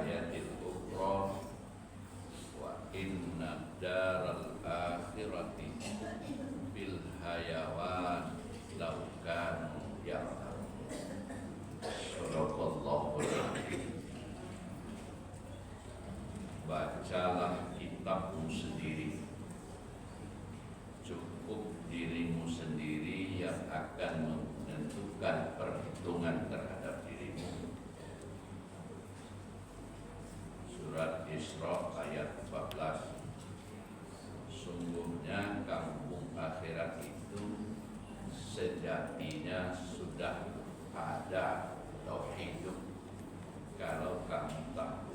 ayatil ukhra wa inna daral akhirati bil hayawan law kanu ya'lamun. Sadaqallahul adzim. Bacalah kitabmu sendiri, cukup dirimu sendiri yang akan menentukan perhitungan terhadap dirimu. Surat Isra ayat 14. Sungguhnya kampung akhirat itu sejatinya sudah ada atau hidup kalau kamu tahu.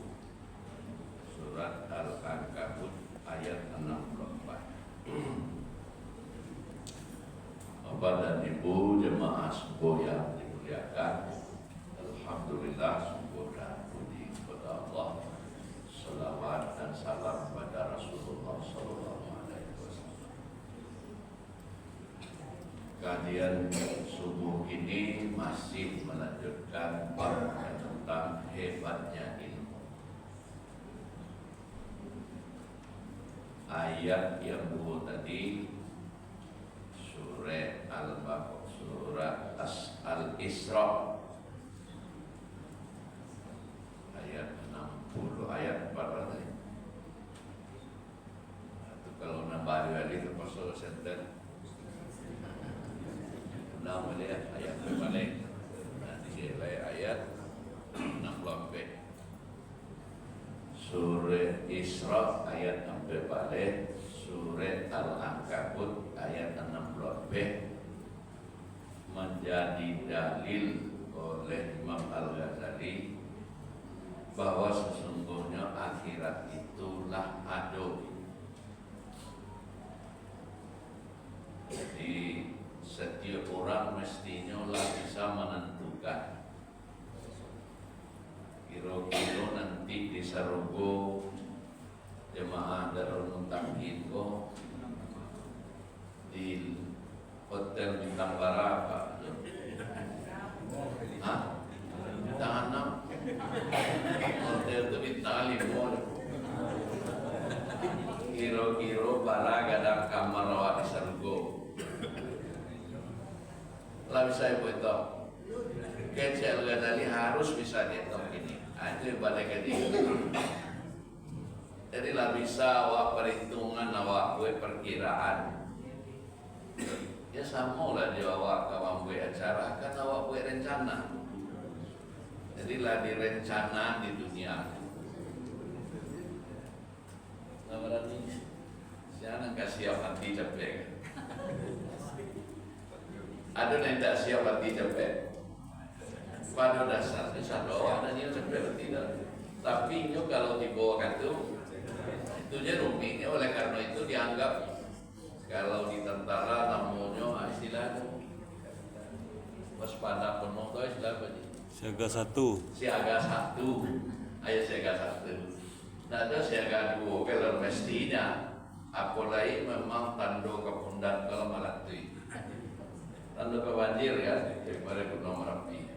Surat Al-Ankabut ayat 64. Bapak dan Ibu jemaah subuh yang dimuliakan, alhamdulillah syukur dan puji kepada Allah, salawat dan salam kepada Rasulullah sallallahu alaihi wasallam. Kajian subuh ini masih melanjutkan bab tentang hebatnya ilmu. Ayat yang dulu tadi surat Al-Isra ayat 60 ayat 4 itu kalau nambah lagi ke pasal center nama lihat ayat berbalik nanti ayat 60 Surat Isra ayat 6 balik, Surat Al-Ankabut ayat 16b menjadi dalil oleh Imam Al-Ghazali bahwa sesungguhnya akhirat itulah ado. Jadi setiap orang mestinya lah bisa menentukan kira-kira nanti di Sarogo jemaah Darul Muntakin di hotel bintang berapa? Hah? Bintang 6? Hotel itu bintang 5. Kira-kira para gadang kamar awak di Sarogo. Lah bisa ibu itu. Kecil Ghazali harus bisa dihitung ini. Itu balik ke dia. Jadi lah bisa awak perhitungan awak gue perkiraan. Ya sama lah dia awak kawan gue acara kan awak gue rencana. Jadi lah direncana di dunia. Nah berarti siapa nggak siap hati capek? Ada yang tak siap hati capek? Pada dasarnya doa dan dia sampai tidak. Tapi itu kalau dibawa itu dia rumitnya oleh karena itu dianggap kalau di tentara namanya istilah waspada penuh itu istilah apa sih? Siaga 1. Siaga 1. Ayat siaga 1. Nah ada siaga 2 kalau mestinya apalagi memang tando kepundak kalau malah itu. Tando ke banjir kan daripada gunung Merapi.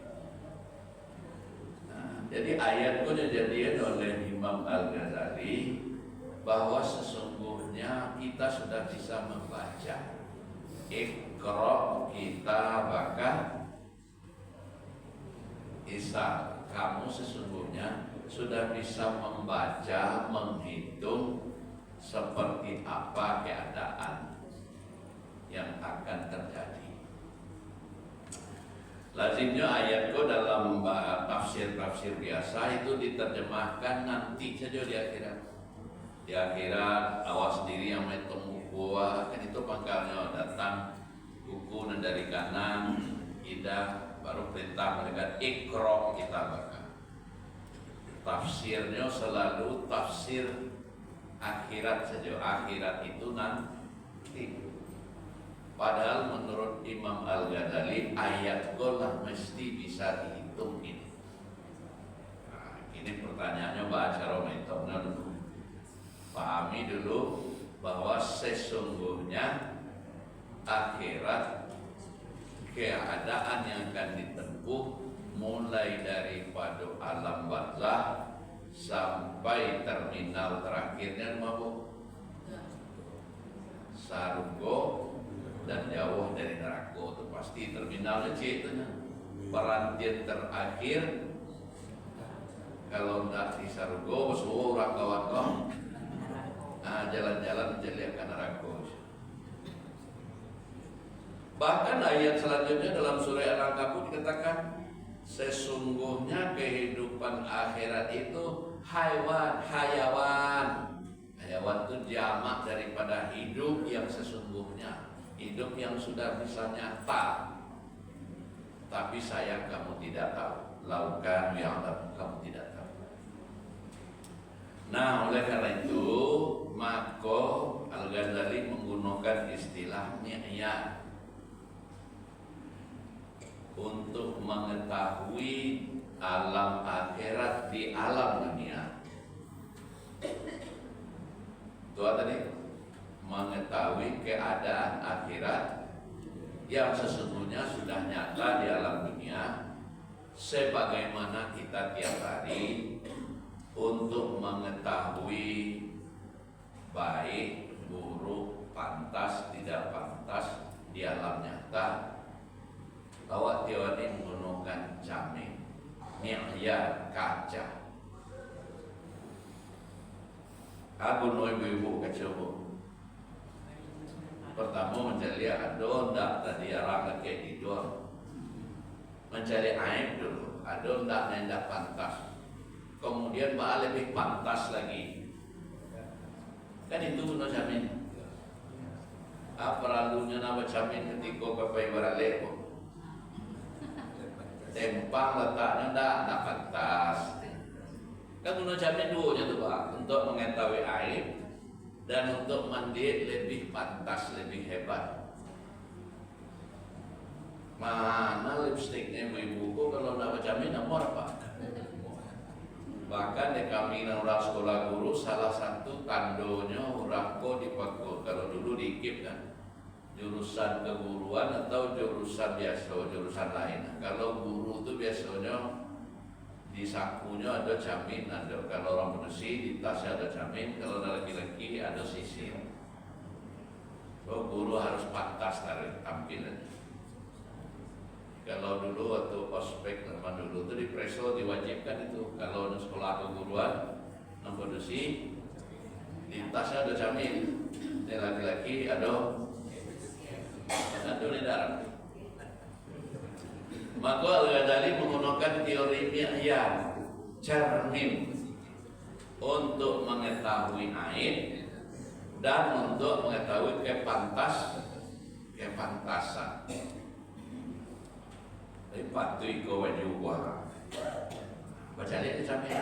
Jadi ayat itu dijadikan oleh Imam Al-Ghazali bahwa sesungguhnya kita sudah bisa membaca. Iqra kitabaka Isa, kamu sesungguhnya sudah bisa membaca, menghitung seperti apa keadaan yang akan terjadi. Lazimnya ayatku dalam tafsir-tafsir biasa itu diterjemahkan nanti saja di akhirat. Di akhirat awak sendiri yang menghitung buah kan itu pangkalnya datang buku dari kanan kita baru perintah mereka ikro kita bakal. Tafsirnya selalu tafsir akhirat saja. Akhirat itu nanti. Padahal menurut Imam Al-Ghazali ayat golah mesti bisa dihitung ini. Nah, ini pertanyaannya baca Rometoknya dulu. Pahami dulu bahwa sesungguhnya akhirat keadaan yang akan ditempuh mulai daripada alam barzakh sampai terminal terakhirnya mabuk Sarunggo dan jauh dari neraka itu pasti terminalnya itu perantian terakhir. Kalau tidak di Sarunggo semua orang kawan-kawan jalan-jalan menjadi akan neraka. Bahkan ayat selanjutnya dalam surah Al-Ankabut dikatakan sesungguhnya kehidupan akhirat itu hayawan. Hayawan itu jamak daripada hidup yang sesungguhnya, hidup yang sudah bisa nyata. Tapi sayang kamu tidak tahu, laukan yang kamu tidak tahu. Nah, oleh karena itu maka Al-Ghazali menggunakan istilah mi'yar untuk mengetahui alam akhirat di alam dunia. Itu tadi mengetahui keadaan akhirat yang sesungguhnya sudah nyata di alam dunia, sebagaimana kita tiap hari untuk mengetahui baik, buruk, pantas, tidak pantas di alam nyata. Awak teori menggunakan cermin, mi'yar, kaca. Aku no ibu-ibu kecewa. Pertama mencari adon tak tadi arah kayak tidur. Mencari aib dulu, adon tak nendak pantas. Kemudian baal lebih pantas lagi. Kan itu guna cermin. Apa perlunya nama cermin ketika kapai baraleko? Tempang letaknya tidak pantas. Kan guna cermin dua tu Pak, untuk mengetahui aib dan untuk mandi lebih pantas, lebih hebat. Mana lipstiknya ibu-ibu kalau nak cermin nomor apa? Bahkan di kami orang sekolah guru salah satu tandonya orang ko dipakai kalau dulu di IKIP kan. Jurusan keguruan atau jurusan biasa, jurusan lain. Kalau guru itu biasanya di sakunya ada cermin, ada kalau orang manusia di tasnya ada cermin, kalau laki-laki ada sisir. So, guru harus pantas dari tampilannya. Kalau dulu waktu ospek zaman dulu itu di preso diwajibkan itu kalau di sekolah keguruan manusia di tasnya ada cermin, dan laki-laki ada darah. Maka Al-Ghazali menggunakan teori mi'yar, cermin, untuk mengetahui aib dan untuk mengetahui kepantasan. Tapi patu iko wajubah. Baca lihat di cermin.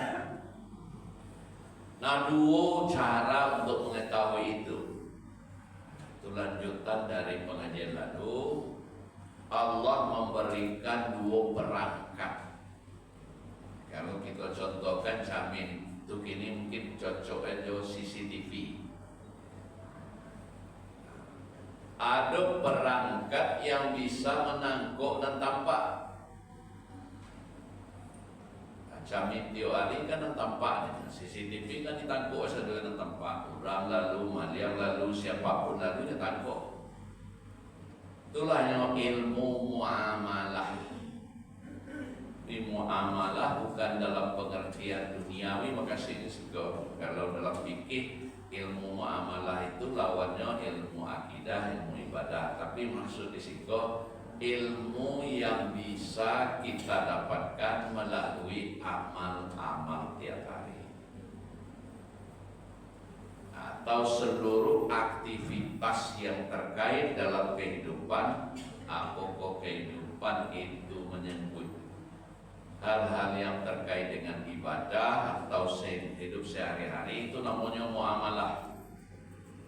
Nah, dua cara untuk mengetahui itu. Itu lanjutan dari pengajian lalu. Allah memberikan dua perangkat. Kalau kita contohkan cermin, itu kini mungkin cocok aja CCTV. Ada perangkat yang bisa menangkap dan tampak. Cermin teori kan tampak, CCTV kan ditangkap saja dengan tampak. Orang lalu, maliang lalu, siapapun lalu ditangkap. Itulah yang ilmu muamalah. Di muamalah bukan dalam pengertian duniawi, makasih juga. Kalau dalam fikih ilmu muamalah itu lawannya ilmu akidah, ilmu ibadah. Tapi maksud di situ ilmu yang bisa kita dapatkan melalui amal-amal tiap hari atau seluruh aktivitas yang terkait dalam kehidupan. Apakah kehidupan itu menyebut hal-hal yang terkait dengan ibadah atau hidup sehari-hari, itu namanya muamalah.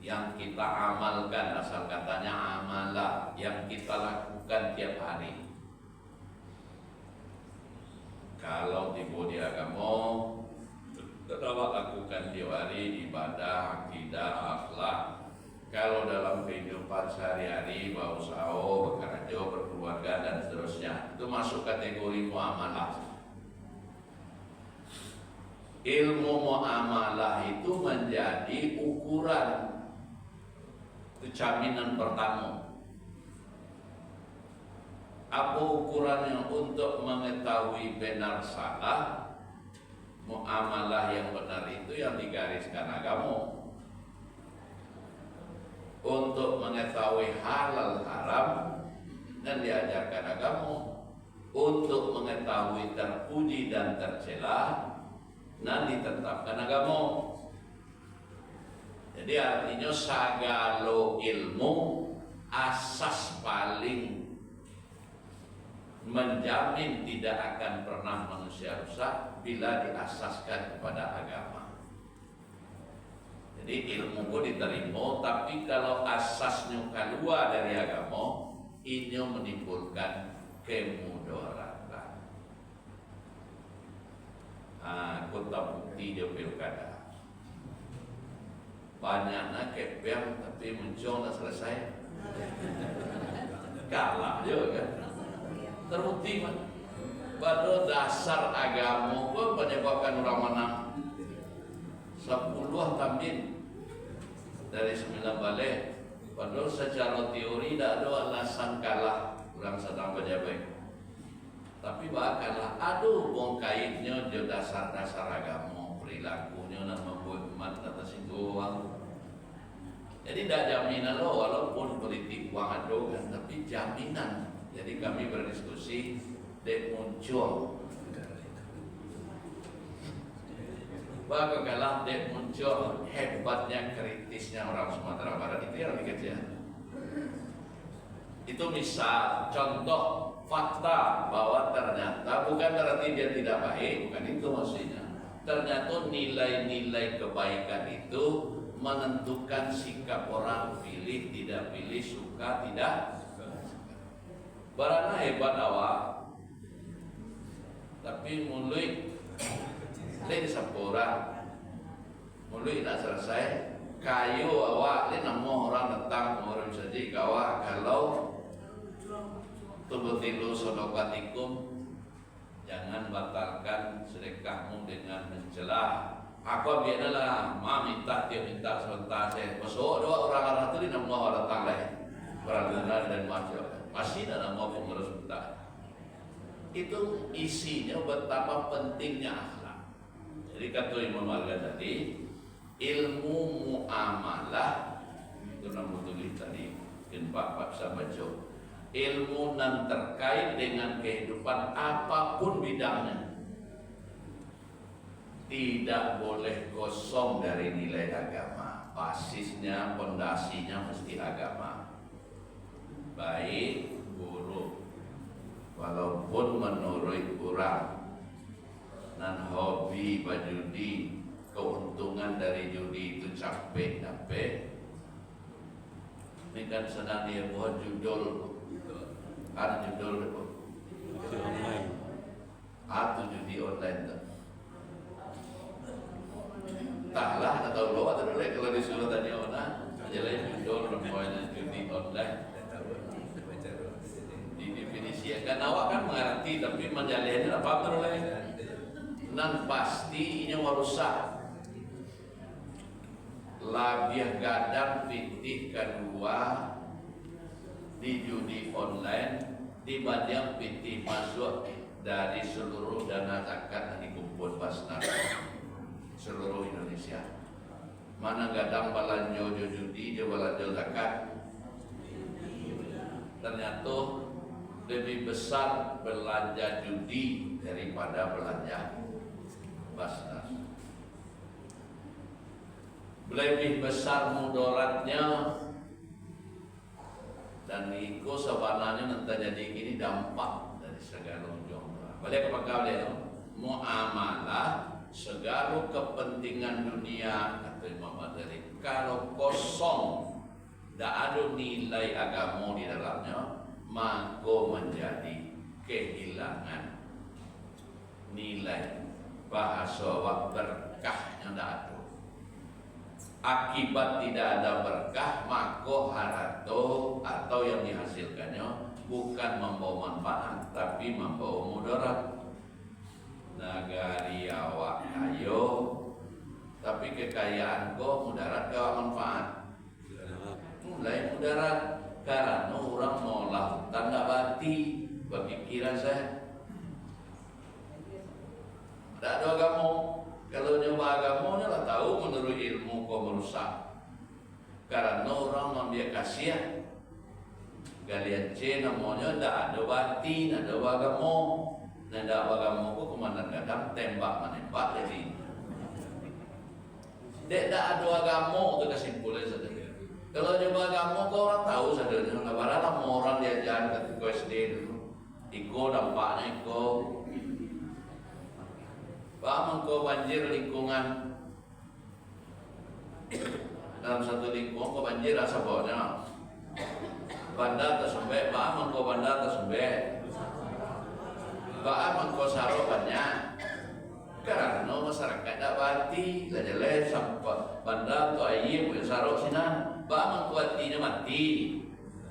Yang kita amalkan, asal katanya amalah, yang kita lakukan tiap hari. Kalau di bodi agama tetap lakukan tiap hari ibadah, akidah, akhlak. Kalau dalam kehidupan sehari-hari, berusaha, bekerja, berkeluarga dan seterusnya, itu masuk kategori muamalah. ilmu muamalah itu menjadi ukuran, itu jaminan pertama. Apa ukurannya untuk mengetahui benar salah? Muamalah yang benar itu yang digariskan agama. Untuk mengetahui halal haram dan diajarkan agama. Untuk mengetahui terpuji dan tercela dan ditetapkan agama. Jadi artinya sagalo ilmu asas paling menjamin tidak akan pernah manusia rusak bila diasaskan kepada agama. Jadi ilmu ku diterima, tapi kalau asasnya keluar dari agama, ini menimbulkan kemudaratan. Kota bukti di pilkada. Banyaknya kepeng tapi muncul tak selesai. Kalah juga kan. Terbukti kan. Pada dasar agama pun menyebabkan orang menang 10 tamjid dari 9 balik. Padahal secara teori tidak ada alasan kalah orang sedang berjabat. Tapi bakalah aduh bongkaitnya di dasar-dasar agama, perilakunya dan membuat umat atas itu uang. Jadi tidak jaminan loh, walaupun politik uang ada kan, tapi jaminan. Jadi kami berdiskusi dek muncul. Bagaimana dek muncul hebatnya kritisnya orang Sumatera Barat itu yang dikejar. Itu misal contoh fakta bahwa ternyata bukan berarti dia tidak baik, bukan itu maksudnya. Ternyata nilai-nilai kebaikan itu menentukan sikap orang, pilih tidak pilih, suka tidak. Barana hebat awak, tapi mulai lain sampurang, mulai tak selesai. Kayu awak, lain nama orang datang orang saja kawa kalau tubutilu sodokatikum, jangan batalkan sedekahmu dengan mencela. Aku biarlah, minta dia minta sebentar saya. Masuk dua orang itu nama orang datang lain, beragama dan macam. Masih dalam mau pengurus bentar. Itu isinya betapa pentingnya akhlak. Jadi kata Imam Al-Ghazali, ilmu muamalah itu nama tulis tadi, Pak saya baca. Ilmu yang terkait dengan kehidupan apapun bidangnya tidak boleh kosong dari nilai agama. Basisnya, pondasinya mesti agama. Baik buruk, walaupun menurut orang dan hobi berjudi, keuntungan dari judi itu capek. Ini kan sedang dia buat judul, kan judul judi online atau judi online tu. Taklah atau lo atau boleh kalau disuruh tanya orang, jalan judul perempuan judi online. Didefinisikan awak kan mengerti tapi menjalannya apa beroleh nan pasti ini merusak labiah gadang pitih kedua di judi online dibanding pitih masuk dari seluruh dana zakat yang dikumpul Basnas seluruh Indonesia. Mana gadang balanjo judi dia balanjo zakat, ternyata lebih besar belanja judi daripada belanja Basnas. Lebih besar mudaratnya dan itu sebenarnya nanti jadi ini dampak dari segala ujung. Balik kepada kalian, muamalah segala kepentingan dunia kata Imam Ghazali kalau kosong tidak ada nilai agama di dalamnya, maka menjadi kehilangan nilai bahasa berkah yang tidak ada. Akibat tidak ada berkah, maka harato atau yang dihasilkannya bukan membawa manfaat tapi membawa mudarat. nagari awak ayo, tapi kekayaan kau mudarat kau manfaat. Mulai mudarat karena orang mau lautan tak bati berpikiran saya. Tak ada agama. Kalau nyoba agamanya lah tahu menurut ilmu kau merusak. Karena orang membiak kasihan. Galian C namanya tak ada bati, tak ada agama. Tidak ada agama kau komandan kadang tembak menembak jadi. Tidak ada agama itu kesimpulan saja. Kalau nyoba agama kau orang tahu saja. Nggak barang orang diajar ketika SD dulu. Iko dampaknya iko. Paham kau banjir lingkungan. Dalam satu lingkungan kau banjir rasa bawahnya. Bandar tersembek, paham kau bandar tersembek. Baan mengko sarobannya karena masyarakat tak bati lah jelek sampai bandar tu air boleh sarok sinan baan mengko hatinya mati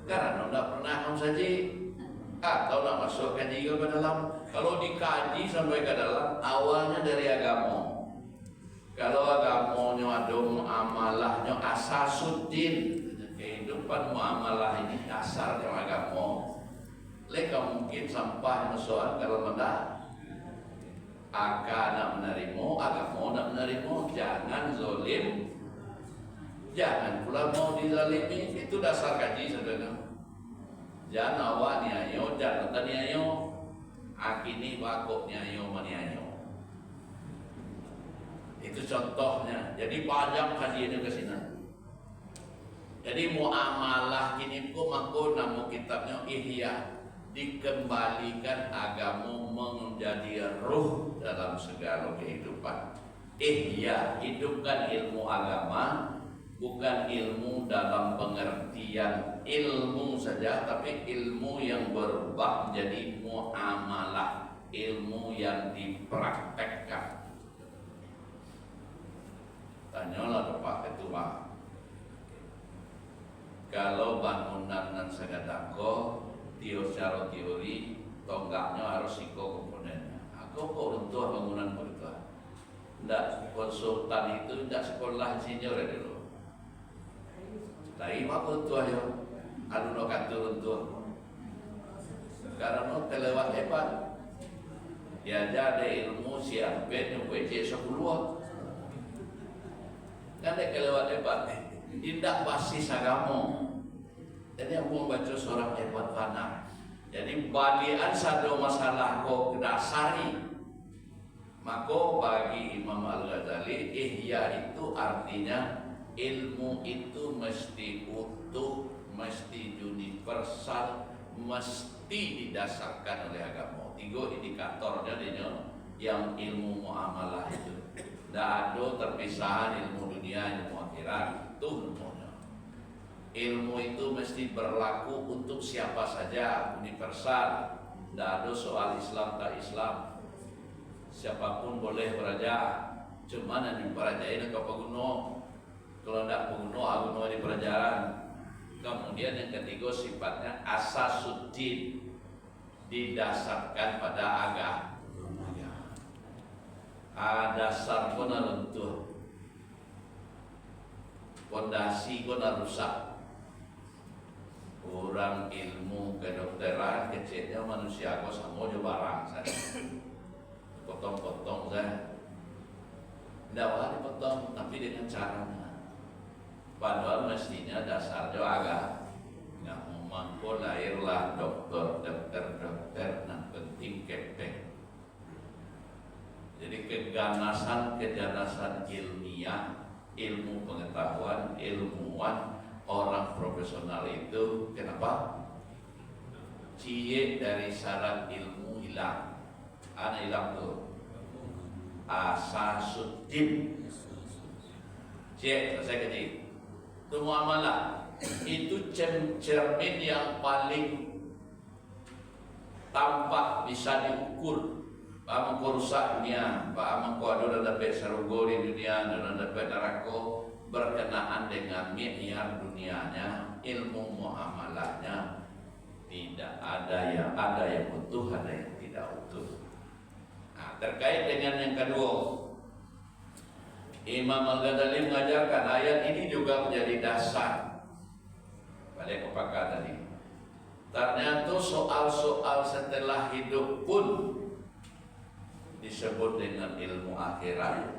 karena tak pernah saja atau nak masukkan juga ke dalam. Kalau dikaji sampai ke dalam awalnya dari agama. Kalau agamanya ada muamalahnya asasuddin, kehidupan muamalah ini dasarnya agama. Leka mungkin sampai soal kalau mendak akan nak menerima agama nak menerima, jangan zolim, jangan pula mau dizalimi. Itu dasar kaji saudara. Jangan awak niayo, jangan taniayo, akini bakok niayo maniayo. Itu contohnya. Jadi panjang kajiannya ke sini. Jadi muamalah kini ku mangko nama kitabnya Ihya. Dikembalikan agama menjadi ruh dalam segala kehidupan. Ihya, hidupkan ilmu agama, bukan ilmu dalam pengertian ilmu saja, tapi ilmu yang berubah menjadi muamalah, ilmu yang dipraktekkan. Tanyalah Pak Ketua, kalau bangunan nan sagadako secara teori tonggaknya harus iko komponennya. Aku kok runtuh bangunan begitu. Tidak konsultan itu tidak sekolah insinyur ya dulu. Tapi mak runtuh ya, anu no kantor runtuh. Karena terlewat hebat. Dia ada ilmu siapin yang WC 10. Kan dia kelewat hebat. Tidak basis agama. Jadi aku membaca seorang hebat fana. Jadi balian satu masalah kau dasari. Maka bagi Imam Al-Ghazali, ihya itu artinya ilmu itu mesti utuh, mesti universal, mesti didasarkan oleh agama. 3 indikatornya yang ilmu muamalah itu. Tidak ada terpisahan ilmu dunia, ilmu akhirat. Itu ilmunya. Ilmu itu mesti berlaku untuk siapa saja, universal. Tidak ada soal Islam tak Islam. Siapapun boleh beraja. Cuma yang diperajain ke peguno. Kalau tidak peguno, aguno di kerajaan. Kemudian yang ketiga sifatnya asasuddin, didasarkan pada agama. Dasar pun runtuh, fondasi pun rusak. Orang ilmu kedokteran kecilnya manusia kok sama aja barang saja. Potong-potong saja. Tidak boleh dipotong, tapi dengan caranya. Padahal mestinya dasarnya agak. Nggak mampu lahirlah dokter yang penting kepeng. Jadi keganasan ilmiah, ilmu pengetahuan, ilmuwan, orang profesional itu kenapa? Cie dari syarat ilmu hilang. Ana hilang tuh. Asasuddin. Cie, selesai kecil. Itu muamalah. Itu cermin yang paling tampak bisa diukur. Pak mengko rusak dunia, Pak mengko ada dapat sarugo di dunia, ada dapat neraka. Berkenaan dengan mi'yar dunianya, ilmu muamalahnya tidak ada yang utuh, ada yang tidak utuh. Nah, terkait dengan yang kedua, Imam Al-Ghazali mengajarkan ayat ini juga menjadi dasar. Balik kepada tadi. Ternyata soal-soal setelah hidup pun disebut dengan ilmu akhirat,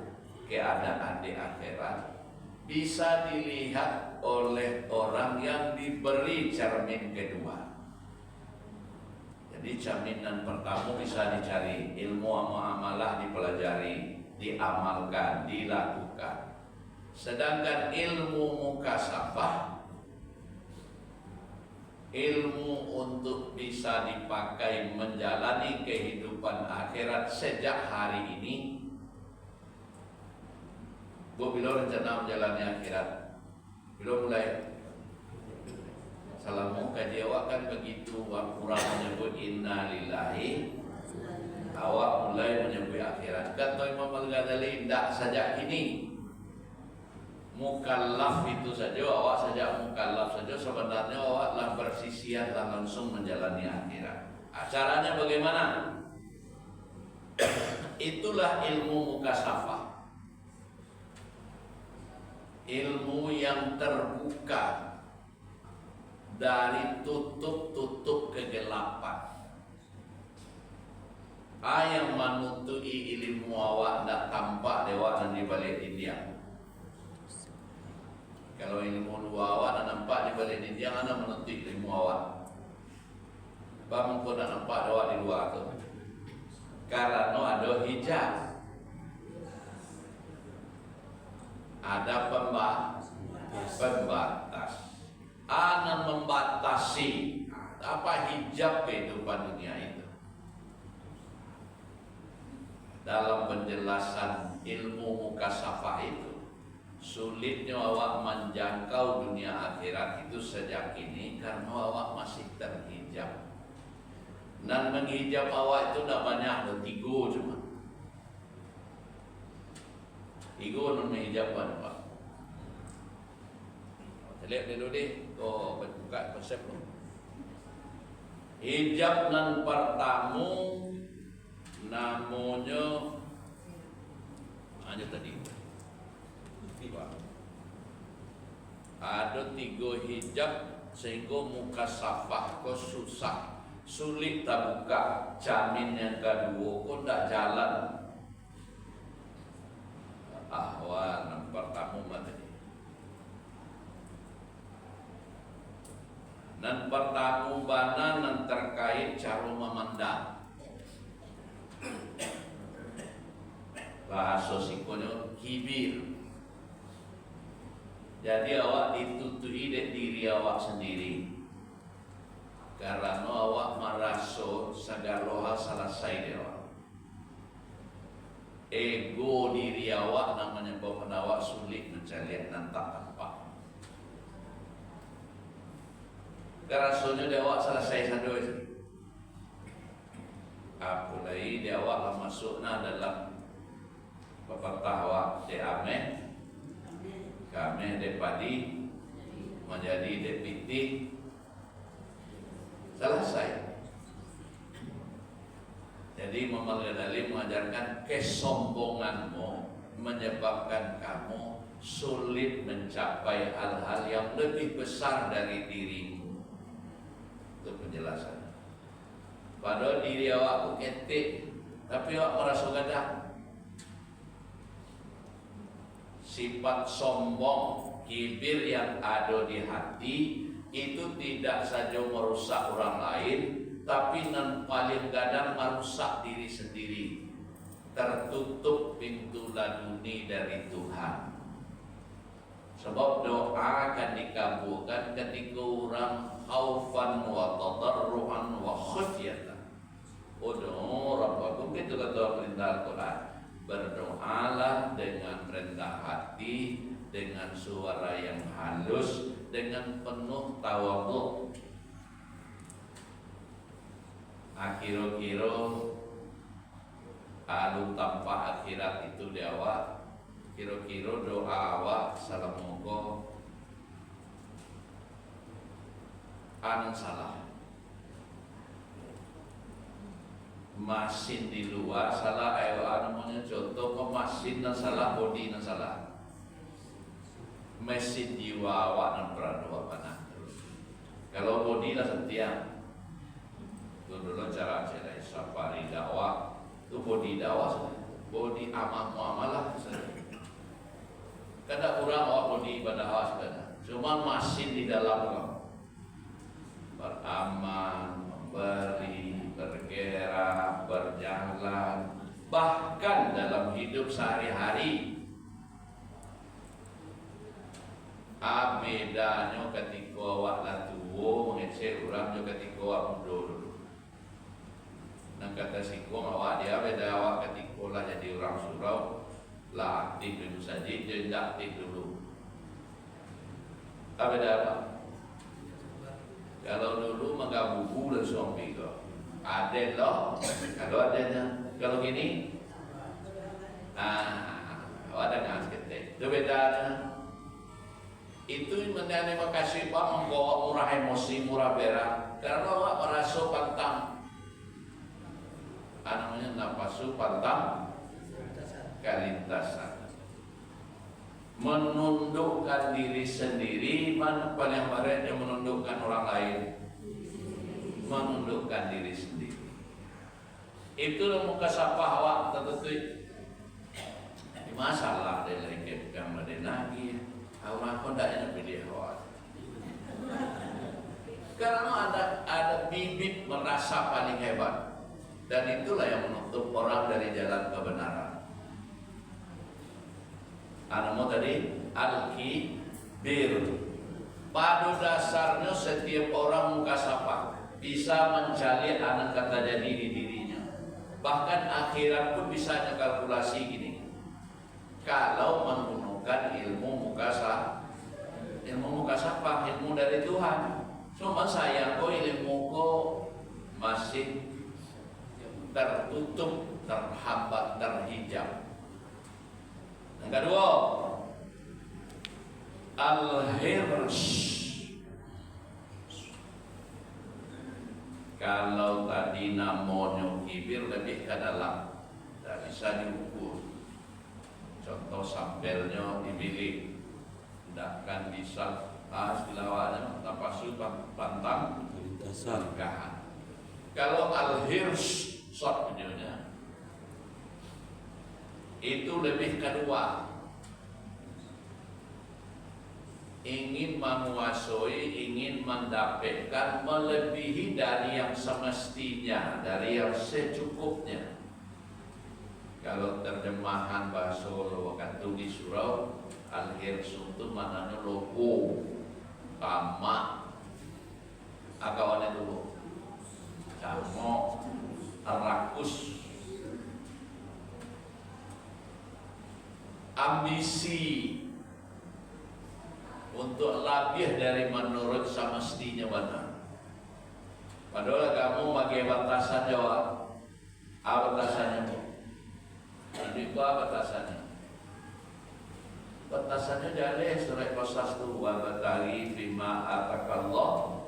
keadaan di akhirat, bisa dilihat oleh orang yang diberi cermin kedua. Jadi cerminan pertama bisa dicari, ilmu amalah dipelajari, diamalkan, dilakukan. Sedangkan ilmu mukasafah, ilmu untuk bisa dipakai menjalani kehidupan akhirat sejak hari ini. Bu, bila rencana menjalani akhirat? Bila mulai? Salamu kaji awak kan begitu kurang menyebut inna lillahi, awak mulai menyebut akhirat. Kata Imam Al-Ghazali, tidak saja ini mukallaf itu saja, awak saja mukallaf saja, sebenarnya awaklah bersisian dan langsung menjalani akhirat. Caranya bagaimana? Itulah ilmu mukasafah, ilmu yang terbuka dari tutup-tutup kegelapan. Yang menutui ilmu awak tidak tampak dewa dan di balik India. Kalau ilmu luar awak tidak nampak di balik India, anda menutui ilmu awak. Bang pun tidak nampak dewa di luar tu. Karena ada hijab, ada pembatas. Anak membatasi apa hijab kehidupan dunia itu. Dalam penjelasan ilmu mukasafah itu, sulitnya awak menjangkau dunia akhirat itu sejak ini karena awak masih terhijab. Dan menghijab awak itu tidak banyak, ada 3 cuma. 3 non menghijab apa? Lihat dulu deh, buka konsep lo. Hijab nan pertama namanya aja tadi. Ada 3 hijab sehingga mukasafah kok susah, sulit tak buka. Jamin yang kedua kok tidak jalan. Ahwal yang pertama tadi. Dan pertama bana yang terkait cara memandang. Bahasa sikonya kibir. Jadi awak ditutui dari diri awak sendiri. Karena awak merasa segala hal selesai di awak. Ego diri awak namanya bahwa awak sulit mencari dan tak tampak. Rasanya dia awak selesai satu itu. Apalagi dia awak masuknya dalam pepatah awak di ameh, kami di padi menjadi deputi selesai. Jadi Imam Al-Ghazali mengajarkan kesombonganmu menyebabkan kamu sulit mencapai hal-hal yang lebih besar dari dirimu. Itu penjelasan. Padahal diri awak ketik, tapi awak merasa gadah. Sifat sombong, kibir yang ada di hati itu tidak saja merusak orang lain, tapi yang paling kadang merusak diri sendiri. Tertutup pintu laduni dari Tuhan. Sebab doa akan dikabulkan ketika orang khaufan wa tadarruan wa khufyatan. Ud'u rabbakum, itu kata perintah Al-Quran. Berdoalah dengan rendah hati, dengan suara yang halus, dengan penuh tawadhu. Akhir-akhir alu tanpa akhirat itu di awak. Kira-kira doa awak salam moga anu salah. Masin di luar salah ayo namanya contoh ke masin dan salah body dan salah mesin jiwa awak dan peradua panah kalau body lah setia itu dulu cara safari dakwah itu body dakwah body amal muamalah kada kurang awak body ibadah awak sebenarnya cuma masin di dalam beramal memberi bergerak, berjalan, bahkan dalam hidup sehari-hari. Bedanya ketika awak lah tua mengecek orang juga ketika awak muda. Nang kata sikong awak dia beda awak ketika lah jadi orang surau lah aktif dulu saja, dia tidak aktif dulu. Beda apa? Kalau dulu mengabubu dan suami kau. Ada loh, kalau adanya, kalau gini, ada nggak seketik. Itu bedanya. Itu mengenai makasih Pak membawa murah emosi, murah berak. Karena Pak merasa pantang, namanya napasu pantang, kalintasan. Menundukkan diri sendiri, mana paling barat yang menundukkan orang lain. Menundukkan diri sendiri. Itulah muka sapa awak tertentu. Masalah dia lagi gambar dia lagi. Orang kau tidak pilih awak. Karena ada bibit merasa paling hebat dan itulah yang menutup orang dari jalan kebenaran. Anamu tadi al-kibir. Pada dasarnya setiap orang muka sapa bisa mencari anak kata jadi di dirinya. Bahkan akhirat pun bisa kalkulasi gini. Kalau menggunakan ilmu mukasabah, ilmu dari Tuhan. Cuma sayang kok ilmu kok masih tertutup, terhambat, terhijab. Yang kedua, al-hirs. Kalau tadi namanya kibir lebih ke dalam, tidak bisa diukur. Contoh sampelnya dipilih, tidak akan bisa dilawannya tapasu pantang nikahan. Kalau al-hirs short videonya itu lebih kedua, ingin menguasai, ingin mendapatkan melebihi dari yang semestinya, dari yang secukupnya. Kalau terjemahan bahasa waktu di surau al-hirs itu maknanya logo, tamak, akawannya dulu, camok, rakus, ambisi. Untuk lebih dari menurut semestinya benar. Padahal kamu pakai batasan jawab. Apa batasannya bu? Ini apa batasannya? Batasannya jadi surat Qasas tu wa batari bima atakallah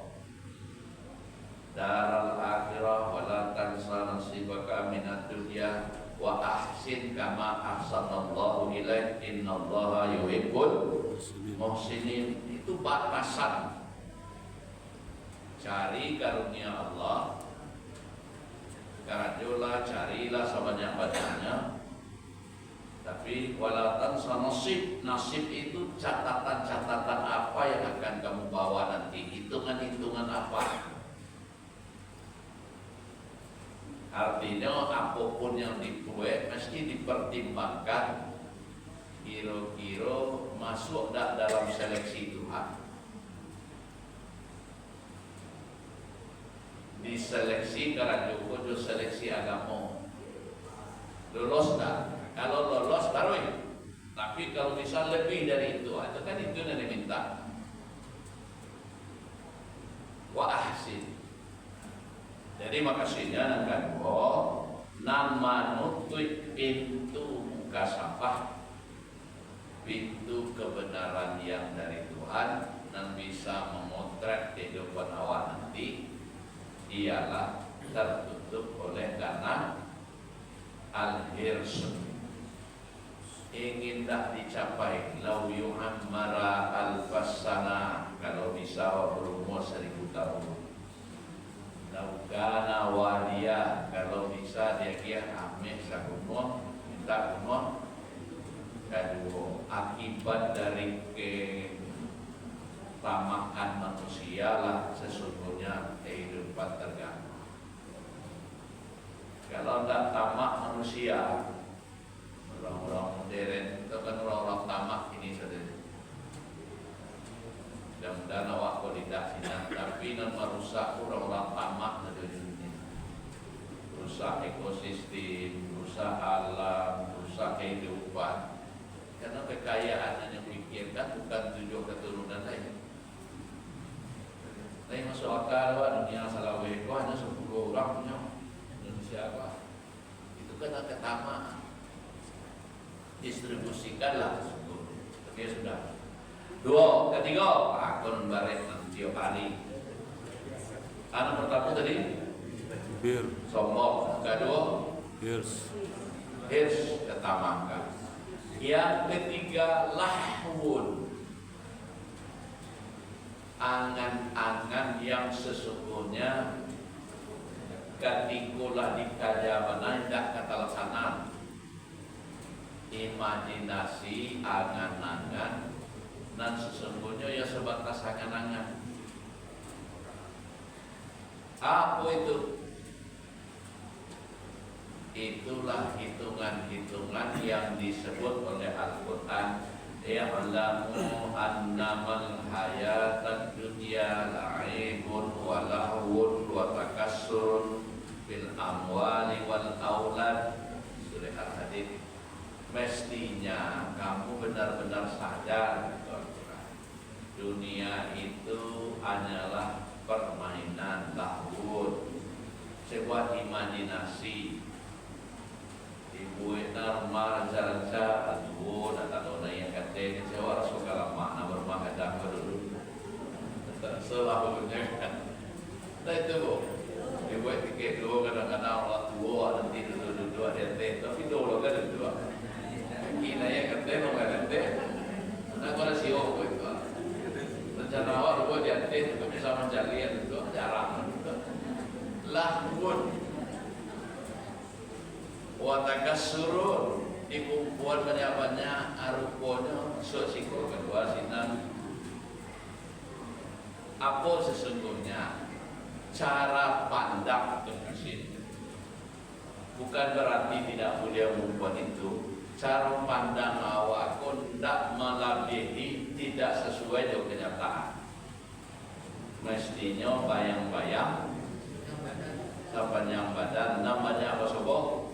daral akhirah wa la tansa nasibaka minad dunya wa ahsin kama ahsanallahu ilaik innallaha yuhibbul muhsinin. Itu batasan. Cari karunia Allah, karajola carilah sebanyak-banyaknya. Tapi walatan nasib, nasib itu catatan-catatan apa yang akan kamu bawa nanti, hitungan-hitungan apa. Artinya apapun yang dibuat mesti dipertimbangkan kira-kira masuk tak dalam seleksi Tuhan. Diseleksi karena juga seleksi agama. Lolos tak? Kalau lolos baru ya. Tapi kalau misal lebih dari itu kan itu yang diminta. Wa ahsin. Jadi makasihnya kan nama nutup pintu mukasabah, pintu kebenaran yang dari Tuhan dan bisa memotret kehidupan awak nanti ialah tertutup. terbentuk oleh karena al-hirs, ingin dah dicapai. Lau yu'ammara alfasana, kalau bisa berumur 1000 tahun. Lau kana waliya, kalau bisa dia ambil sakumur, minta umur. Kedua, akibat dari ketamakan manusia lah sesungguhnya kehidupan terganggu. Kalau tidak tamak manusia, orang-orang modern itu kan orang-orang tamak ini saja. Mudah-mudahan awak kau tidak sinar, tapi non merusak orang-orang tamak saja di dunia. Rusak ekosistem, rusak alam, rusak kehidupan. Karena kekayaan yang dipikirkan bukan 7 keturunan lain. Lain masuk akal wah, dunia Salawe kau hanya 10 orang punya Indonesia apa? Itu kan ketamaan. Distribusikanlah tapi sudah. Ketiga, akun barek tiap hari. Anak pertama tadi bir sombong, kedua hirs ketamakan. Yang ketiga lahwun, angan-angan yang sesungguhnya katikulah dikajaban tidak kata laksana. Imajinasi, angan-angan, dan sesungguhnya ya sebatas angan-angan. Apa itu? Itulah hitungan-hitungan yang disebut oleh Al-Quran. Ya'lamu annamal hayatad dunya la'ibun wa lahwun wa takassurun bil amwali wal aulad. Surah Al-Hadid. Mestinya kamu benar-benar sadar dunia itu hanyalah permainan lahwun, sebuah imajinasi. Ibu normal raja-raja aduh nak tahu yang kata sewa segala makna bermakna dulu. Selalu kan. Nah itu dibuat tiket dulu kadang-kadang orang tua nanti dulu ada teh tapi dulu kan dulu. Kina ya kata mau ada teh. Nah kalau sio itu. Rencana awal buat dia teh tapi bisa mencari itu jarang. Lahun watakasurun dikumpulan banyak-banyak aruponya sikul kedua sinan. Apa sesungguhnya cara pandang terkasih, bukan berarti tidak boleh membuat itu. Cara pandang awak pun tidak melebihi, tidak sesuai dengan kenyataan. Mestinya bayang-bayang sepanjang badan, namanya apa sobo?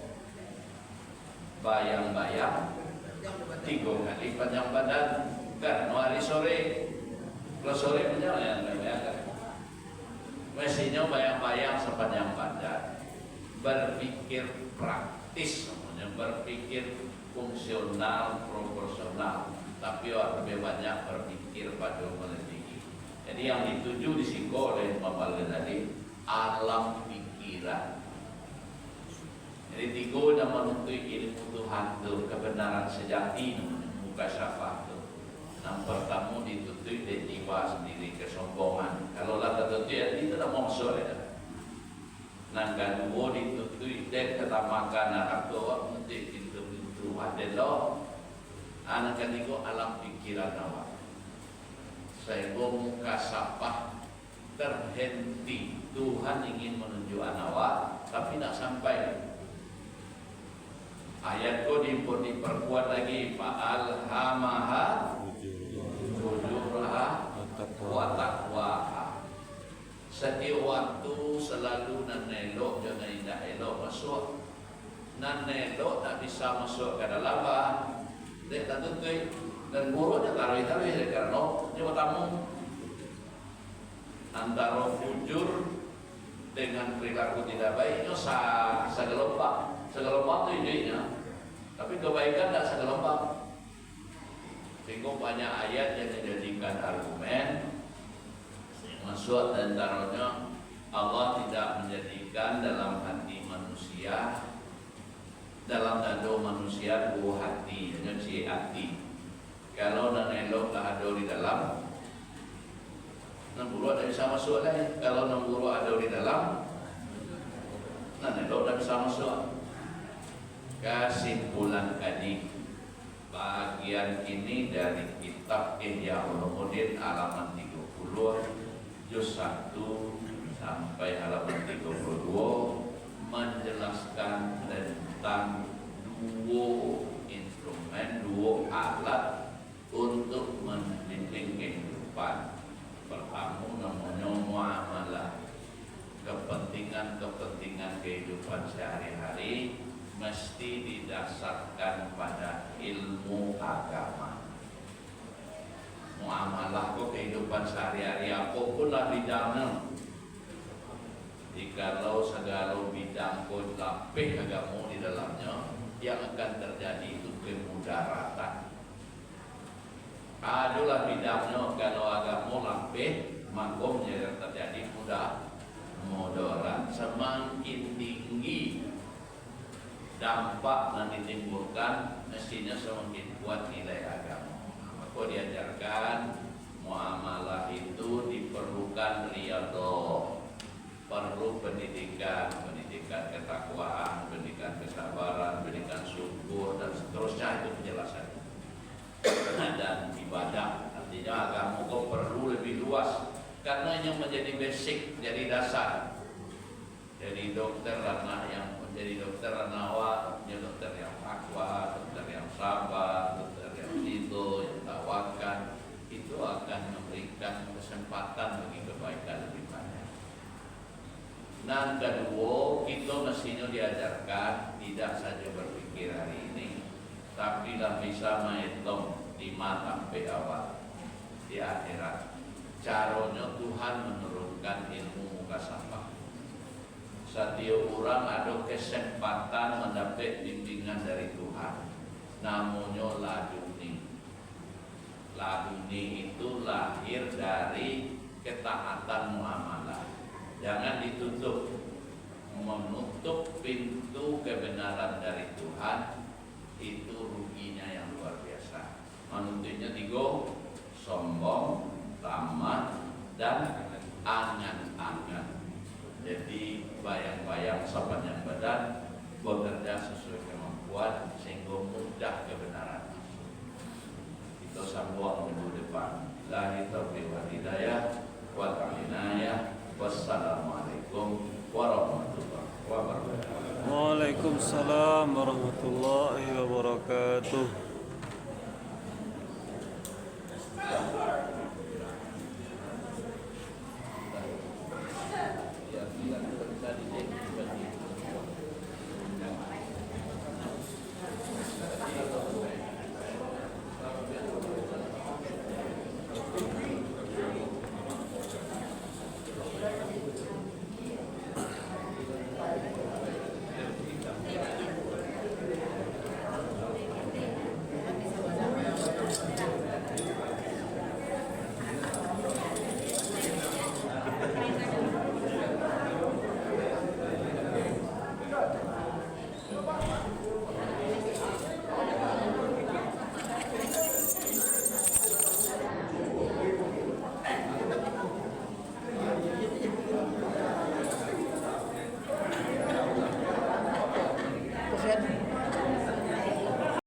Bayang-bayang 3 kali panjang badan. Kan hari sore, kalau sore punya yang bayangkan. Mestinya bayang-bayang sepanjang badan. Berpikir praktis, namanya berpikir fungsional, proporsional. Tapi lebih banyak berpikir pada meneliti. Jadi yang dituju di sini oleh Imam Al-Ghazali alam pikiran. Jadi 3 dan menuntut ilmu Tuhan itu kebenaran sejati, muka syafaat itu. Yang pertama dituntut dari jiwa sendiri, kesombongan. Kalau lah tertuntut ya itu tidak maksud ya. Yang kedua dituntut dari ketamakan atau menuntut pintu-pintu adalah anak ketiga alam pikiran awak. Sehingga muka syafaat terhenti. Tuhan ingin menunjukkan awak tapi tidak sampai. Ayat ko diperkuat lagi fa'alhamaha fujuraha wa taqwaha. Setiap waktu selalu nan elok jangan tidak elok masuk. Nan elok tak bisa masuk ke dalam bah. Dia tak tuntut dan buruknya taruh-taruh karena ini tamu antara fujur dengan perilaku tidak baiknya segelombang. Segelombang itu idenya, tapi kebaikan tidak segelombang. Sehingga banyak ayat yang dijadikan argumen. Maksud antaranya Allah tidak menjadikan dalam hati manusia dalam dado manusia dua hati, nyuci hati. Kalau nan elok lah ada di dalam, nan buruk tak bisa masuk lagi. Kalau nan buruk ada di dalam, nan elok tak bisa masuk. Kesimpulan tadi, bagian ini dari kitab Ihya Ulumuddin halaman 30 juz 1 sampai halaman 32 menjelaskan tentang dua instrumen, dua alat untuk membimbing kehidupan. Pertama namanya muamalah, kepentingan kehidupan sehari-hari mesti didasarkan pada ilmu agama. Muamalah kok kehidupan sehari-hari apapun lah bidangnya. Jikalau segala bidang kau lapih agama di dalamnya, yang akan terjadi itu kemudaratan. Adalah bidangnya kalau agama lapih, makomnya yang terjadi mudarat. Semakin tinggi dampak yang ditimbulkan, mestinya semakin kuat nilai agama. Maka diajarkan muamalah itu diperlukan riyadhah. Perlu pendidikan ketakwaan, pendidikan kesabaran, pendidikan syukur dan seterusnya, itu penjelasan. Dan ibadah, artinya agama kok perlu lebih luas karena yang menjadi basic, jadi dasar. Jadi dokter anak yang menjadi dokter awal, ya dokter yang takwa, dokter yang sabar, dokter yang ridho, yang tawakal, itu akan memberikan kesempatan bagi kebaikan lebih banyak. Dan kedua, kita mestinya diajarkan tidak saja berpikir hari ini, tapi lah bisa menghitung 5 sampai awal di akhirat. Caranya Tuhan menurunkan ilmu mukasabah. Setiap orang ada kesempatan mendapat bimbingan dari Tuhan. Namanya laduni. Laduni itu lahir dari ketaatan muamalah. Jangan ditutup. Menutup pintu kebenaran dari Tuhan itu ruginya yang luar biasa. Manutnya 3, sombong, tamak, dan angan-angan. Jadi bayang-bayang sepanjang badan bekerja sesuai kemampuan sehingga mudah kebenaran. Kita sambung minggu depan. Lahi taufiq wal hidayah wa ta'inayah. Wassalamualaikum warahmatullahi wabarakatuh. Waalaikumsalam warahmatullahi wabarakatuh.